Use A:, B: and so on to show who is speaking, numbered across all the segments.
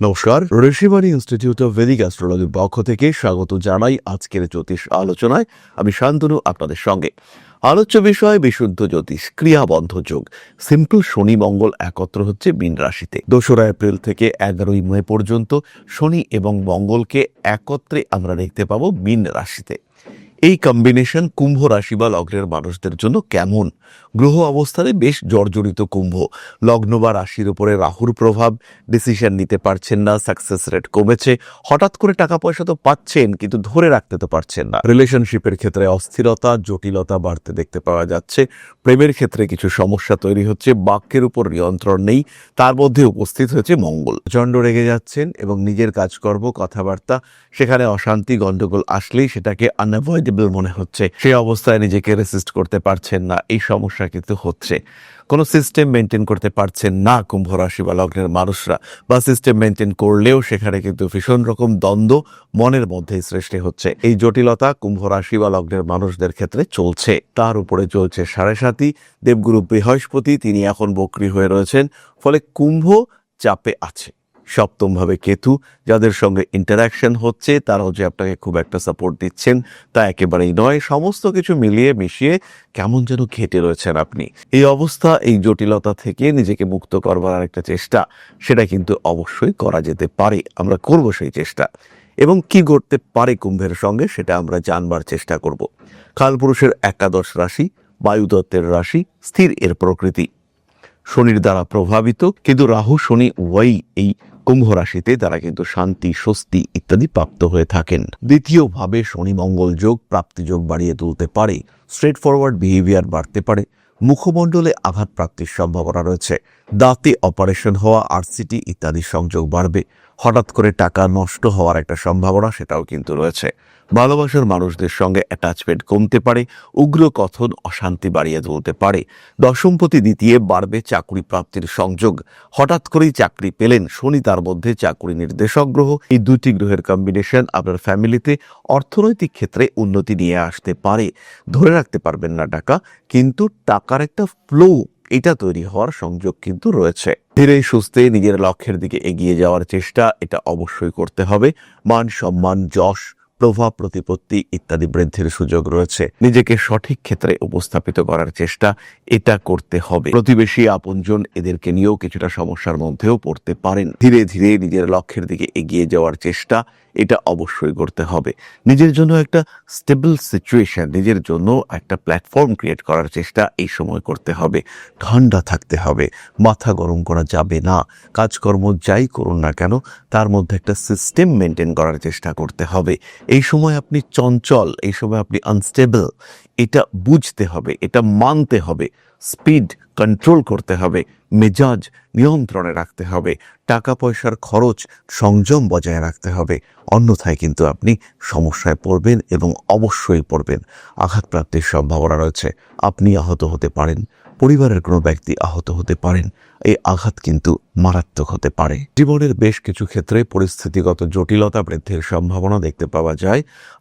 A: নমস্কার, Rishibani institute of Vedic অ্যাস্ট্রোলজির পক্ষ থেকে স্বাগত জানাই আজকের জ্যোতিষ আলোচনায়। আমি শান্তনু আপনাদের সঙ্গে। আলোচ্য বিষয় বিশুদ্ধ জ্যোতিষ, ক্রিয়াবন্ধ যোগ। সিম্পল শনি মঙ্গল একত্র হচ্ছে মীন রাশিতে। 2রা এপ্রিল থেকে 11ই মে পর্যন্ত শনি এবং মঙ্গলকে একত্রে আমরা দেখতে পাবো মীন রাশিতে। এই কম্বিনেশন কুম্ভ রাশি বা লগ্নের মানুষদের জন্য কেমন? গ্রহ অবস্থানে বেশ জর্জরিত কুম্ভ। লগ্ন বা রাশির উপরে রাহুর প্রভাব, ডিসিশন নিতে পারছেন না, সাকসেস রেট কমেছে। হঠাৎ করে টাকা পয়সা তো পাচ্ছেন, কিন্তু ধরে রাখতে তো পারছেন না। রিলেশনশিপের ক্ষেত্রে অস্থিরতা, জটিলতা বাড়তে দেখতে পাওয়া যাচ্ছে। প্রেমের ক্ষেত্রে কিছু সমস্যা তৈরি হচ্ছে। বাক্যের উপর নিয়ন্ত্রণ নেই, তার মধ্যে উপস্থিত হয়েছে মঙ্গল। প্রচণ্ড রেগে যাচ্ছেন এবং নিজের কাজকর্ম, কথাবার্তা, সেখানে অশান্তি গন্ডগোল আসলেই সেটাকে আনঅ্যাভয়েডেবল মনে হচ্ছে। সেই অবস্থায় নিজেকে রেসিস্ট করতে পারছেন না, এই সমস্যা কিন্তু হচ্ছে। কোনো সিস্টেম মেনটেন করতে পারছেন না কুম্ভ রাশি বা লগ্নের মানুষরা, বা সিস্টেম মেনটেন করলেও সেখানে কিন্তু ভীষণ রকম দ্বন্দ্ব মনের মধ্যেই সৃষ্টি হচ্ছে। এই জটিলতা কুম্ভ রাশি বা লগ্নের মানুষদের ক্ষেত্রে চলছে। তার উপরে চলছে 7.5 দেবগুরু বৃহস্পতি, তিনি এখন বক্রী হয়ে রয়েছেন। ফলে কুম্ভ চাপে আছে। সপ্তমভাবে কেতু, যাদের সঙ্গে ইন্টারাকশন হচ্ছে তারাও যে আপনাকে খুব একটা সাপোর্ট দিচ্ছেন তা একেবারেই নয়। সমস্ত কিছু মিলিয়ে মিশিয়ে কেমন যেন ঘেটে রয়েছেন আপনি। এই অবস্থা, এই জটিলতা থেকে নিজেকে মুক্ত করবার আরেকটা চেষ্টা, সেটা কিন্তু অবশ্যই করা যেতে পারে। আমরা করব সেই চেষ্টা, এবং কি করতে পারে কুম্ভের সঙ্গে সেটা আমরা জানবার চেষ্টা করব। কালপুরুষের একাদশ রাশি, বায়ুতত্ত্বের রাশি, স্থির এর প্রকৃতি, শনির দ্বারা প্রভাবিত, কিন্তু রাহু শনি উভয়ই এই কুম্ভ রাশিতে তারা কিন্তু শান্তি, স্বস্তি ইত্যাদি প্রাপ্ত হয়ে থাকেন। দ্বিতীয়ভাবে শনি মঙ্গল যোগ প্রাপ্তি যোগ বাড়িয়ে তুলতে পারে। স্ট্রেট ফরওয়ার্ড বিহেভিয়ার বাড়তে পারে। মুখমণ্ডলে আঘাত প্রাপ্তির সম্ভাবনা রয়েছে। দাঁতে অপারেশন হওয়া, আরসিটি ইত্যাদি সংযোগ বাড়বে। হঠাৎ করে টাকা নষ্ট হওয়ার একটা সম্ভাবনা সেটাও কিন্তু রয়েছে। ভালোবাসার মানুষদের সঙ্গে অ্যাটাচমেন্ট কমতে পারে। উগ্র কথন অশান্তি বাড়িয়ে তুলতে পারে। দশমপতি দ্বিতীয় বাড়বে চাকরি প্রাপ্তির সংযোগ। হঠাৎ করেই চাকরি পেলেন, শনি তার মধ্যে চাকরি নির্দেশক গ্রহ। এই দুটি গ্রহের কম্বিনেশন আপনার ফ্যামিলিতে অর্থনৈতিক ক্ষেত্রে উন্নতি নিয়ে আসতে পারে। ধরে রাখতে পারবেন না টাকা, কিন্তু টাকার একটা ফ্লো এটা তৈরি হওয়ার সংযোগ কিন্তু রয়েছে। ধীরে সুস্থে নিজের লক্ষ্যের দিকে এগিয়ে যাওয়ার চেষ্টা এটা অবশ্যই করতে হবে। মান সম্মান, যশ, প্রভাব প্রতিপত্তি ইত্যাদি বৃদ্ধির সুযোগ রয়েছে। নিজেকে সঠিক ক্ষেত্রে উপস্থাপিত করার চেষ্টা এটা করতে হবে। প্রতিবেশী, আপনজন এদেরকে নিয়েও কিছুটা সমস্যার মধ্যেও পড়তে পারেন। ধীরে ধীরে নিজের লক্ষ্যের দিকে এগিয়ে যাওয়ার চেষ্টা এটা অবশ্যই করতে হবে। নিজের জন্য একটা স্টেবল সিচুয়েশন, নিজের জন্য একটা প্ল্যাটফর্ম ক্রিয়েট করার চেষ্টা এই সময় করতে হবে। ঠান্ডা থাকতে হবে, মাথা গরম করা যাবে না। কাজকর্ম যাই করুন না কেন তার মধ্যে একটা সিস্টেম মেনটেন করার চেষ্টা করতে হবে। এই সময় আপনি চঞ্চল, এই সময় আপনি আনস্টেবল, এটা বুঝতে হবে, এটা মানতে হবে। স্পিড কন্ট্রোল করতে হবে, মেজাজ নিয়ন্ত্রণে রাখতে হবে, টাকা পয়সার খরচ সংযম বজায় রাখতে হবে। অন্যথায় কিন্তু আপনি সমস্যায় পড়বেন, এবং অবশ্যই পড়বেন। আঘাতপ্রাপ্তির সম্ভাবনা রয়েছে। আপনি আহত হতে পারেন, পরিবারের কোনো ব্যক্তি আহত হতে পারেন। এই আঘাত কিন্তু মারাত্মক হতে পারে। জীবনের বেশ কিছু ক্ষেত্রে পরিস্থিতিগত জটিলতা বৃদ্ধির সম্ভাবনা দেখতে পাওয়া যায়।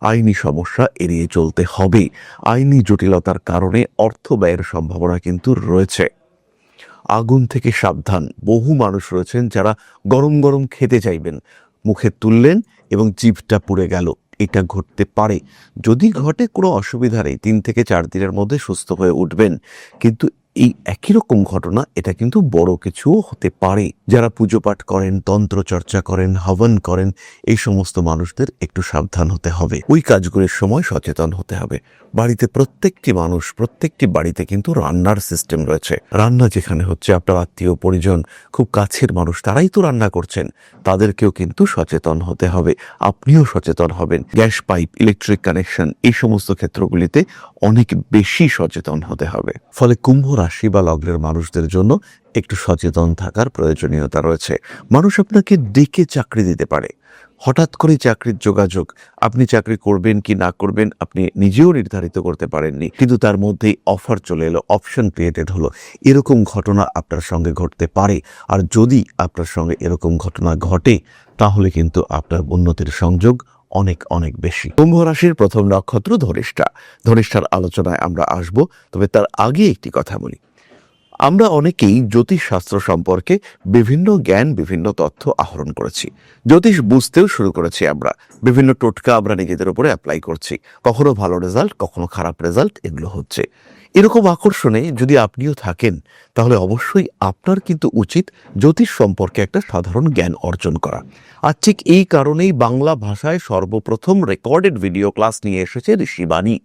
A: আইনি সমস্যা এড়িয়ে চলতে হবে। আইনি জটিলতার কারণে অর্থ ব্যয়ের সম্ভাবনা কিন্তু রয়েছে। আগুন থেকে সাবধান। বহু মানুষ রয়েছেন যারা গরম গরম খেতে চাইবেন, মুখে তুললেন এবং জিভটা পুড়ে গেল। এটা ঘটতে পারে। যদি ঘটে কোনো অসুবিধা নেই, 3 থেকে 4 দিনের মধ্যে সুস্থ হয়ে উঠবেন। কিন্তু এই একই রকম ঘটনা এটা কিন্তু বড় কিছুও হতে পারে। যারা পুজো পাঠ করেন, তন্ত্র চর্চা করেন, হবন করেন, এই সমস্ত মানুষদের একটু সাবধান হতে হবে। ওই কাজগুলির সময় সচেতন হতে হবে। বাড়িতে প্রত্যেকটি মানুষ, প্রত্যেকটি বাড়িতে কিন্তু রান্নার সিস্টেম রয়েছে। রান্না যেখানে হচ্ছে, আপনার আত্মীয় পরিজন, খুব কাছের মানুষ, তারাই তো রান্না করছেন। তাদেরকেও কিন্তু সচেতন হতে হবে। আপনিও সচেতন হবেন। গ্যাস পাইপ, ইলেকট্রিক কানেকশন, এই সমস্ত ক্ষেত্রগুলিতে অনেক বেশি সচেতন হতে হবে। ফলে কুম্ভ রাশি বা লগ্নের মানুষদের জন্য একটু সচেতন থাকার প্রয়োজনীয়তা রয়েছে। মানুষ আপনাকে ডেকে চাকরি দিতে পারে। হঠাৎ করে চাকরির যোগাযোগ, আপনি চাকরি করবেন কি না করবেন আপনি নিজেও নির্ধারিত করতে পারেননি, কিন্তু তার মধ্যেই অফার চলে এলো, অপশন ক্রিয়েটেড হলো। এরকম ঘটনা আপনার সঙ্গে ঘটতে পারে। আর যদি আপনার সঙ্গে এরকম ঘটনা ঘটে, তাহলে কিন্তু আপনার উন্নতির সংযোগ অনেক অনেক বেশি। কুম্ভ রাশির প্রথম নক্ষত্র ধনিষ্ঠা। ধনিষ্ঠার আলোচনায় আমরা আসব, তবে তার আগে একটি কথা বলি। আমরা অনেকেই জ্যোতিষশাস্ত্র সম্পর্কে বিভিন্ন জ্ঞান, বিভিন্ন তথ্য আহরণ করেছি। জ্যোতিষ বুঝতেও শুরু করেছি আমরা। বিভিন্ন টোটকা আমরা নিজেদের উপরে অ্যাপ্লাই করছি। কখনো ভালো রেজাল্ট, কখনো খারাপ রেজাল্ট, এগুলো হচ্ছে। এরকম আকর্ষণে যদি আপনিও থাকেন, তাহলে অবশ্যই আপনার কিন্তু উচিত জ্যোতিষ সম্পর্কে একটা সাধারণ জ্ঞান অর্জন করা। আর ঠিক এই কারণেই বাংলা ভাষায় সর্বপ্রথম রেকর্ডেড ভিডিও ক্লাস নিয়ে এসেছে Rishibani.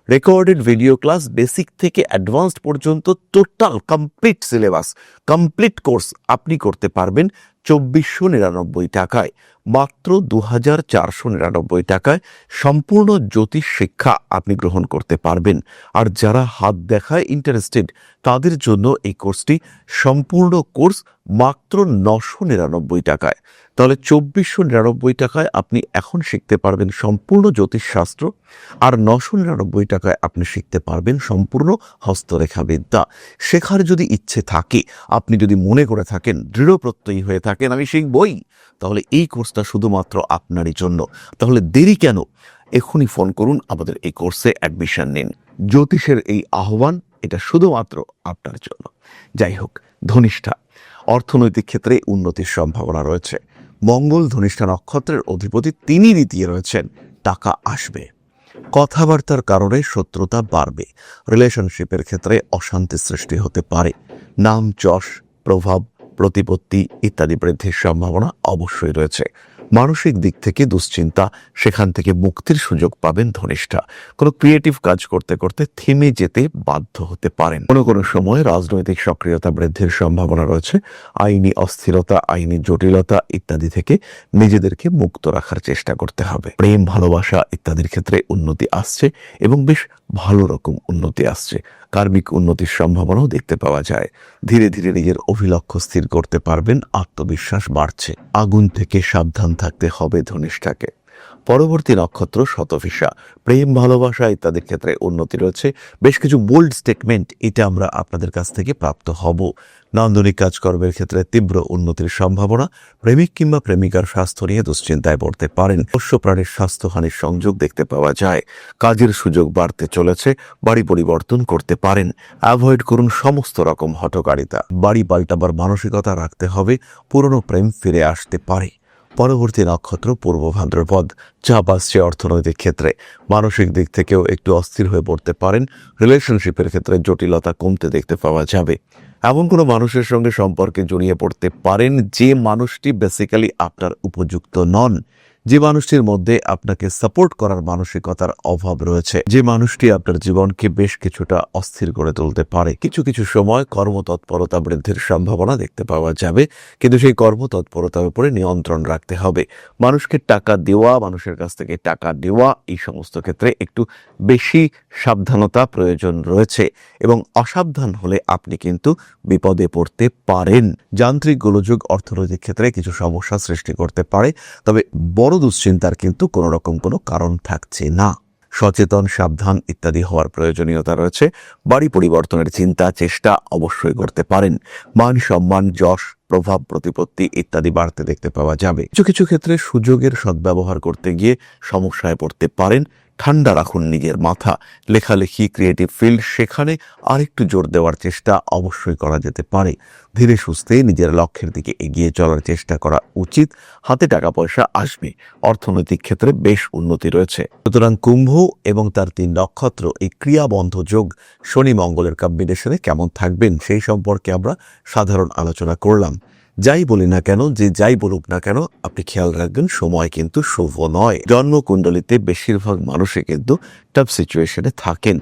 A: Recorded video class basic থেকে অ্যাডভান্সড পর্যন্ত total complete syllabus, complete course আপনি করতে পারবেন 2499 টাকায়। মাত্র 2499 টাকায় সম্পূর্ণ জ্যোতিষ শিক্ষা আপনি গ্রহণ করতে পারবেন। আর যারা হাত দেখায় ইন্টারেস্টেড, তাদের জন্য এই কোর্সটি সম্পূর্ণ কোর্স মাত্র 999 টাকায়। তাহলে 2499 টাকায় আপনি এখন শিখতে পারবেন সম্পূর্ণ জ্যোতিষশাস্ত্র, আর 999 টাকায় আপনি শিখতে পারবেন সম্পূর্ণ হস্তরেখা বিদ্যা। শেখার যদি ইচ্ছে থাকে, আপনি যদি মনে করে থাকেন, দৃঢ় প্রত্যয়ী হয়ে থাকেন আমি শিখবই, তাহলে এই কোর্সটা শুধুমাত্র আপনারই জন্য। তাহলে দেরি কেন? এখনই ফোন করুন, আমাদের এই কোর্সে অ্যাডমিশন নিন। জ্যোতিষের এই আহ্বান, এটা শুধুমাত্র আপনার জন্য। যাই হোক, ধনিষ্ঠা, অর্থনৈতিক ক্ষেত্রে উন্নতির সম্ভাবনা রয়েছে। মঙ্গল ধনিষ্ঠা নক্ষত্রের অধিপতি, তিনি দ্বিতীয় রয়েছেন। টাকা আসবে। কথাবার্তার কারণে শত্রুতা বাড়বে। রিলেশনশিপের ক্ষেত্রে অশান্তি সৃষ্টি হতে পারে। নাম, যশ, প্রভাব, প্রতিপত্তি ইত্যাদি বৃদ্ধির সম্ভাবনা অবশ্যই রয়েছে। মানসিক দিক থেকে দুশ্চিন্তা, সেখান থেকে মুক্তির সুযোগ পাবেন ধনিষ্ঠা। কোনো ক্রিয়েটিভ কাজ করতে করতে থেমে যেতে বাধ্য হতে পারেন। কোনো সময় রাজনৈতিক সক্রিয়তা বৃদ্ধির সম্ভাবনা রয়েছে। আইনি অস্থিরতা, আইনি জটিলতা ইত্যাদি থেকে নিজেদেরকে মুক্ত রাখার চেষ্টা করতে হবে। প্রেম, ভালোবাসা ইত্যাদির ক্ষেত্রে উন্নতি আসছে এবং বেশ ভালো রকম উন্নতি আসছে। কার্মিক উন্নতির সম্ভাবনাও দেখতে পাওয়া যায়। ধীরে ধীরে নিজের অভিলক্ষ্য স্থির করতে পারবেন, আত্মবিশ্বাস বাড়ছে। আগুন থেকে সাবধান থাকতে হবে ধনিষ্ঠাকে। পরবর্তী নক্ষত্র শতভিষা। প্রেম, ভালোবাসা ইত্যাদির ক্ষেত্রে উন্নতি রয়েছে। বেশ কিছু বোল্ড স্টেটমেন্ট, এটা আমরা আপনাদের কাছ থেকে প্রাপ্ত হব। নান্দনিক কাজকর্মের ক্ষেত্রে তীব্র উন্নতির সম্ভাবনা। প্রেমিক কিংবা প্রেমিকার স্বাস্থ্য নিয়ে দুশ্চিন্তায় পড়তে পারেন। পোষ্য প্রাণীর স্বাস্থ্যহানির সংযোগ দেখতে পাওয়া যায়। কাজের সুযোগ বাড়তে চলেছে। বাড়ি পরিবর্তন করতে পারেন। অ্যাভয়েড করুন সমস্ত রকম হঠকারিতা। বাড়ি পাল্টাবার মানসিকতা রাখতে হবে। পুরনো প্রেম ফিরে আসতে পারে। পরবর্তী নক্ষত্র পূর্ব ভাদ্রপদ। চাপ আসছে অর্থনৈতিক ক্ষেত্রে। মানসিক দিক থেকেও একটু অস্থির হয়ে পড়তে পারেন। রিলেশনশিপের ক্ষেত্রে জটিলতা কমতে দেখতে পাওয়া যাবে। এমন কোনো মানুষের সঙ্গে সম্পর্কে জড়িয়ে পড়তে পারেন যে মানুষটি বেসিক্যালি আপনার উপযুক্ত নন, যে মানুষটির মধ্যে আপনাকে সাপোর্ট করার মানসিকতার অভাব রয়েছে, যে মানুষটি আপনার জীবনকে বেশ কিছুটা অস্থির করে তুলতে পারে। কিছু কিছু সময় কর্মতৎপরতা বৃদ্ধির সম্ভাবনা দেখতে পাওয়া যাবে, কিন্তু সেই কর্মতৎপরতার উপরে নিয়ন্ত্রণ রাখতে হবে। মানুষকে টাকা দেওয়া, মানুষের কাছ থেকে টাকা নেওয়া, এই সমস্ত ক্ষেত্রে একটু বেশি সাবধানতা প্রয়োজন রয়েছে, এবং অসাবধান হলে আপনি কিন্তু বিপদে পড়তে পারেন। যান্ত্রিক গোলযোগ অর্থনৈতিক ক্ষেত্রে কিছু সমস্যা সৃষ্টি করতে পারে, তবে বড় দুশ্চিন্তার কিন্তু কোনো রকম কোনো কারণ থাকছে না। সচেতন, সাবধান ইত্যাদি হওয়ার প্রয়োজনীয়তা রয়েছে। বাড়ি পরিবর্তনের চিন্তা, চেষ্টা অবশ্যই করতে পারেন। মান, সম্মান, যশ, প্রভাব, প্রতিপত্তি ইত্যাদি বাড়তে দেখতে পাওয়া যাবে। কিছু কিছু ক্ষেত্রে সুযোগের সদ্ব্যবহার করতে গিয়ে সমস্যায় পড়তে পারেন। ঠান্ডা রাখুন নিজের মাথা। লেখালেখি, ক্রিয়েটিভ ফিল্ড, সেখানে আরেকটু জোর দেওয়ার চেষ্টা অবশ্যই করা যেতে পারে। ধীরে সুস্থে নিজের লক্ষ্যের দিকে এগিয়ে চলার চেষ্টা করা উচিত। হাতে টাকা পয়সা আসবে। অর্থনৈতিক ক্ষেত্রে বেশ উন্নতি রয়েছে। সুতরাং কুম্ভ এবং তার 3 নক্ষত্র, এই ক্রিয়াবন্ধ যোগ শনি মঙ্গলের কম্বিনেশনে কেমন থাকবেন সেই সম্পর্কে আমরা সাধারণ আলোচনা করলাম। যাই বলি না কেন, যে যাই বলুক না কেন, আপনি খেয়াল রাখবেন সময় কিন্তু শুভ নয়। জন্মকুণ্ডলিতে বেশিরভাগ মানুষই কিন্তু টাফ সিচুয়েশনে থাকেন,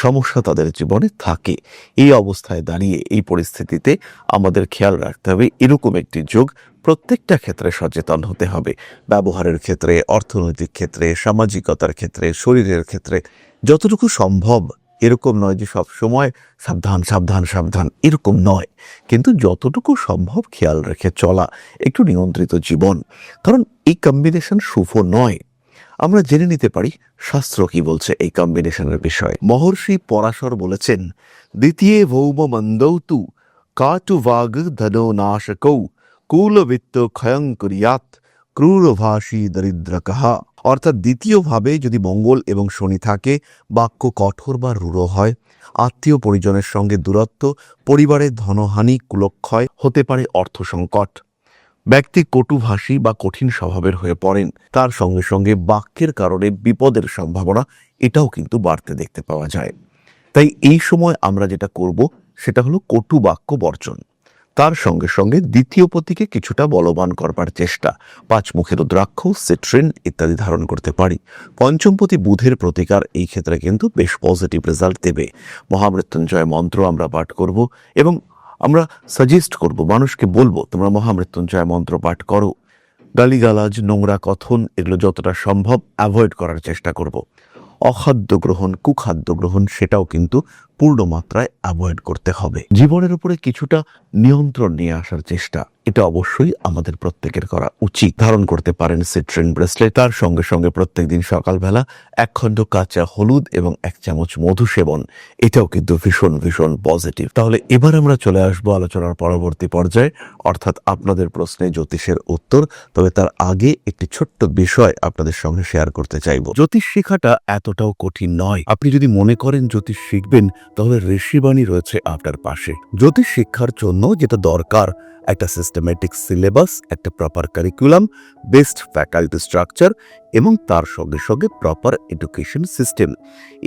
A: সমস্যা তাদের জীবনে থাকে। এই অবস্থায় দাঁড়িয়ে, এই পরিস্থিতিতে আমাদের খেয়াল রাখতে হবে এরকম একটি যোগ। প্রত্যেকটা ক্ষেত্রে সচেতন হতে হবে। ব্যবহারের ক্ষেত্রে, অর্থনৈতিক ক্ষেত্রে, সামাজিকতার ক্ষেত্রে, শরীরের ক্ষেত্রে যতটুকু সম্ভব। এরকম নয় যে সব সময় সাবধান সাবধান সাবধান, এরকম নয়, কিন্তু যতটুকু সম্ভব খেয়াল রেখে চলা, একটু নিয়ন্ত্রিত জীবন। কারণ এই কম্বিনেশন শুভ নয়। আমরা জেনে নিতে পারি শাস্ত্র কি বলছে এই কম্বিনেশনের বিষয়ে। মহর্ষি পরাশর বলেছেন, দ্বিতীয় ভৌম মন্দৌতু কাটু বাগ ধনো নাশকৌ কুলবিত্ত ক্ষয়ং কুরিয়াত ক্রূরভাষী দরিদ্রকঃ। অর্থাৎ দ্বিতীয়ভাবে যদি মঙ্গল এবং শনি থাকে, বাক্য কঠোর বা রূঢ় হয়, আত্মীয় পরিজনের সঙ্গে দূরত্ব, পরিবারের ধনহানি, কুলক্ষয়, হতে পারে অর্থ সংকট। ব্যক্তি কটুভাষী বা কঠিন স্বভাবের হয়ে পড়েন, তার সঙ্গে সঙ্গে বাক্যের কারণে বিপদের সম্ভাবনা এটাও কিন্তু বাড়তে দেখতে পাওয়া যায়। তাই এই সময় আমরা যেটা করব সেটা হলো কটু বাক্য বর্জন। তার সঙ্গে সঙ্গে দ্বিতীয় পতিকে কিছুটা বলবান করবার চেষ্টা, 5 মুখের রুদ্রাক্ষ, সিট্রিন ইত্যাদি ধারণ করতে পারি। পঞ্চমপতি বুধের প্রতিকার এই ক্ষেত্রে কিন্তু বেশ পজিটিভ রেজাল্ট দেবে। মহামৃত্যুঞ্জয় মন্ত্র আমরা পাঠ করব এবং আমরা সাজেস্ট করব, মানুষকে বলবো তোমরা মহামৃত্যুঞ্জয় মন্ত্র পাঠ করো। গালিগালাজ, নোংরা কথন এগুলো যতটা সম্ভব অ্যাভয়েড করার চেষ্টা করব। অখাদ্য গ্রহণ, কুখাদ্য গ্রহণ সেটাও কিন্তু পূর্ণ মাত্রায় অ্যাভয়েড করতে হবে। জীবনের উপরে কিছুটা নিয়ন্ত্রণ নিয়ে আসার চেষ্টা এটা অবশ্যই আমাদের প্রত্যেকের করা উচিত। ধারণ করতে পারেন সিট্রিন ব্রেসলেট। তার সঙ্গে সঙ্গে প্রত্যেকদিন সকালবেলা 1 খণ্ড কাঁচা হলুদ এবং 1 চামচ মধু সেবন, এটাও কিন্তু ভীষণ ভীষণ পজিটিভ। তাহলে এবার আমরা চলে আসবো আলোচনার পরবর্তী পর্যায়ে, অর্থাৎ আপনাদের প্রশ্নে জ্যোতিষের উত্তর। তবে তার আগে একটি ছোট্ট বিষয় আপনাদের সঙ্গে শেয়ার করতে চাইব। জ্যোতিষ শেখাটা এতটাও কঠিন নয়। আপনি যদি মনে করেন জ্যোতিষ শিখবেন, তাহলে ঋষিবাণী রয়েছে আপনার পাশে। জ্যোতিষ শিক্ষার জন্য যেটা দরকার, একটা সিস্টেমেটিক সিলেবাস, একটা proper curriculum, best faculty structure এবং তার সঙ্গে সঙ্গে প্রপার এডুকেশন সিস্টেম।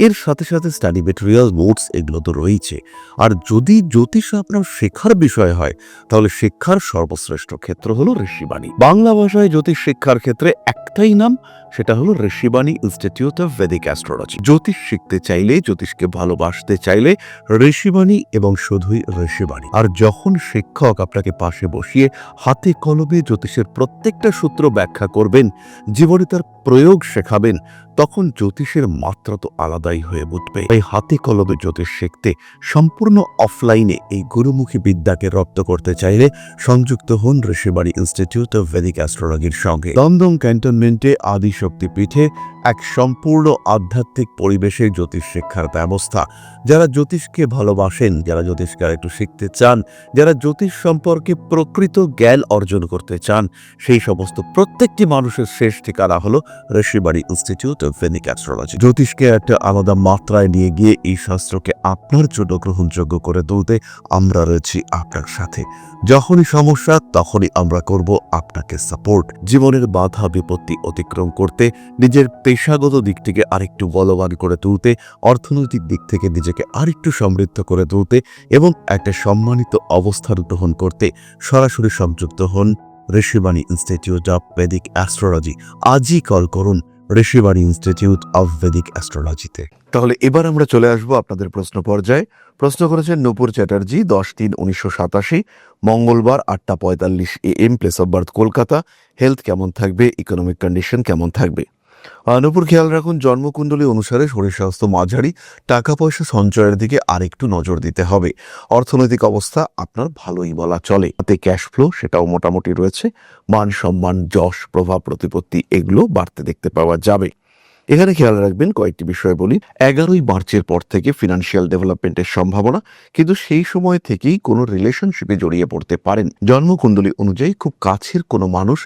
A: এর সাথে সাথে স্টাডি মেটেরিয়াল, নোটস এগুলো তো রয়েছে। আর যদি জ্যোতিষ আপনার শেখার বিষয় হয়, তাহলে শিক্ষার সর্বশ্রেষ্ঠ ক্ষেত্র হলো ঋষিবাণী। বাংলা ভাষায় জ্যোতিষ শিক্ষার ক্ষেত্রে একটাই নাম, সেটা হলো Rishibani institute of Vedic astrology. জ্যোতিষ শিখতে চাইলে, জ্যোতিষকে ভালোবাসতে চাইলে ঋষিবাণী এবং শুধুই ঋষিবাণী। আর যখন শিক্ষক আপনাকে পাশে বসিয়ে হাতে কলমে জ্যোতিষের প্রত্যেকটা সূত্র ব্যাখ্যা করবেন, জীবনে তার প্রয়োগ শেখাবেন, তখন জ্যোতিষের মাত্রা তো আলাদাই হয়ে উঠবে। এই হাতে কলমে জ্যোতিষ শিখতে সম্পূর্ণ অফলাইনে এই গুরুমুখী বিদ্যাকে রপ্ত করতে চাইলে সংযুক্ত হন ঋষিবাণী ইনস্টিটিউট অফ ভেদিক অ্যাস্ট্রোলজির সঙ্গে। দমদম ক্যান্টনমেন্টে আদিশক্তি পীঠে এক সম্পূর্ণ আধ্যাত্মিক পরিবেশে জ্যোতিষ শিক্ষার ব্যবস্থা। যারা জ্যোতিষকে ভালোবাসেন, যারা জ্যোতিষকে একটু শিখতে চান, যারা জ্যোতিষ সম্পর্কে প্রকৃত জ্ঞান অর্জন করতে চান, সেই সমস্ত প্রত্যেকটি মানুষের শেষ ঠিকানা হলো Rishibani institute of Vedic astrology. জ্যোতিষকে একটা আলাদা মাত্রায় নিয়ে গিয়ে এই শাস্ত্রকে আপনার জন্য গ্রহণযোগ্য করে তুলতে আমরা রয়েছি আপনার সাথে। যখনই সমস্যা, তখনই আমরা করব আপনাকে সাপোর্ট। জীবনের বাধা বিপত্তি অতিক্রম করতে, নিজের পেশাগত দিক থেকে আরেকটু বলবান করে তুলতে, অর্থনৈতিক দিক থেকে নিজেকে আরেকটু সমৃদ্ধ করে তুলতে এবং একটা সম্মানিত অবস্থান গ্রহণ করতে সরাসরি সংযুক্ত হন Rishibani institute of Vedic astrology. আজই কল করুন ঋষিবাণী ইনস্টিটিউট অফ ভেদিক অ্যাস্ট্রোলজিতে। তাহলে এবার আমরা চলে আসবো আপনাদের প্রশ্ন পর্যায়ে। প্রশ্ন করেছেন নূপুর চ্যাটার্জি, 10-3-1987, মঙ্গলবার 8:45 AM, place of birth Kolkata. Health কেমন থাকবে, ইকোনমিক কন্ডিশন কেমন থাকবে? নূপুর, খেয়াল রাখুন জন্মকুণ্ডলী অনুসারে শরীর স্বাস্থ্য মাঝারি, টাকা পয়সা সঞ্চয়ের দিকে আরেকটু নজর দিতে হবে। অর্থনৈতিক অবস্থা আপনার ভালোই বলা চলে। তাতে ক্যাশ ফ্লো সেটাও মোটামুটি রয়েছে। মান সম্মান, যশ, প্রভাব প্রতিপত্তি এগুলো বাড়তে দেখতে পাওয়া যাবে। এখানে খেয়াল রাখবেন কয়েকটি বিষয় বলি। 11ই মার্চের পর থেকে ফিনান্সিয়াল ডেভেলপমেন্টের সম্ভাবনা, কিন্তু সেই সময় থেকেই কোনো রিলেশনশিপে জড়িয়ে পড়তে পারেন। জন্মকুণ্ডলী অনুযায়ী খুব কাছের কোনো মানুষ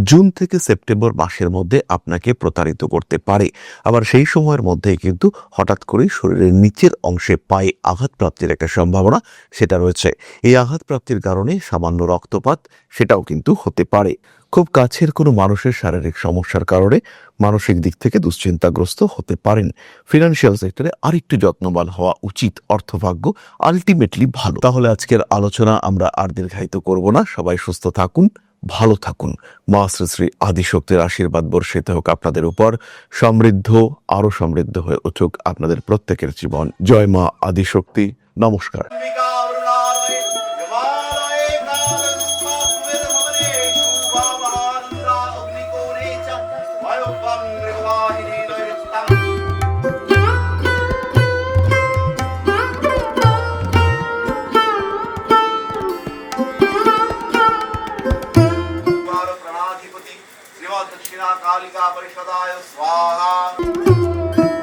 A: জুন থেকে সেপ্টেম্বর মাসের মধ্যে আপনাকে প্রতারিত করতে পারে। আবার সেই সময়ের মধ্যেই কিন্তু হঠাৎ করেই শরীরের নিচের অংশে পায়ে আঘাতপ্রাপ্তির একটা সম্ভাবনা সেটা রয়েছে। এই আঘাতপ্রাপ্তির কারণে সামান্য রক্তপাত সেটাও কিন্তু হতে পারে। খুব কাছের কোনো মানুষের শারীরিক সমস্যার কারণে মানসিক দিক থেকে দুশ্চিন্তাগ্রস্ত হতে পারেন। ফিনান্সিয়াল সেক্টরে আরেকটু যত্নবান হওয়া উচিত। অর্থভাগ্য আলটিমেটলি ভালো। তাহলে আজকের আলোচনা আমরা আর দীর্ঘায়িত করব না। সবাই সুস্থ থাকুন, ভালো থাকুন। মা শ্রী শ্রী আদিশক্তির আশীর্বাদ বর্ষিত হোক আপনাদের উপর। সমৃদ্ধ, আরো সমৃদ্ধ হয়ে উঠুক আপনাদের প্রত্যেকের জীবন। জয় মা আদিশক্তি। নমস্কার।
B: दक्षिणा कालिका परिषदाय स्वाहा।